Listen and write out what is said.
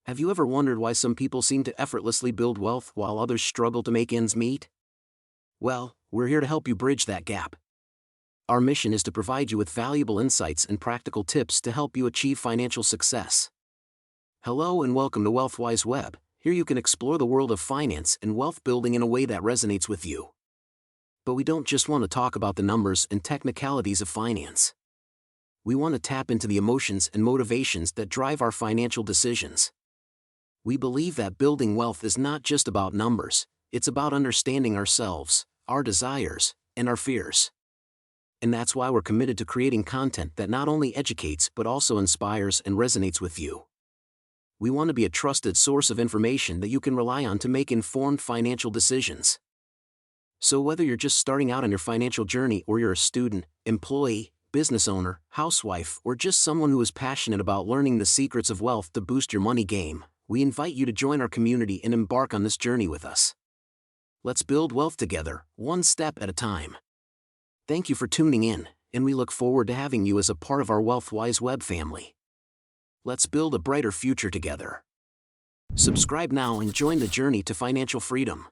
Have you ever wondered why some people seem to effortlessly build wealth while others struggle to make ends meet? Well, we're here to help you bridge that gap. Our mission is to provide you with valuable insights and practical tips to help you achieve financial success. Hello and welcome to Wealthwiseweb. Here you can explore the world of finance and wealth building in a way that resonates with you. But we don't just want to talk about the numbers and technicalities of finance. We want to tap into the emotions and motivations that drive our financial decisions. We believe that building wealth is not just about numbers, it's about understanding ourselves, our desires, and our fears. And that's why we're committed to creating content that not only educates but also inspires and resonates with you. We want to be a trusted source of information that you can rely on to make informed financial decisions. So whether you're just starting out on your financial journey or you're a student, employee, business owner, housewife, or just someone who is passionate about learning the secrets of wealth to boost your money game, we invite you to join our community and embark on this journey with us. Let's build wealth together, one step at a time. Thank you for tuning in, and we look forward to having you as a part of our Wealthwiseweb family. Let's build a brighter future together. Subscribe now and join the journey to financial freedom.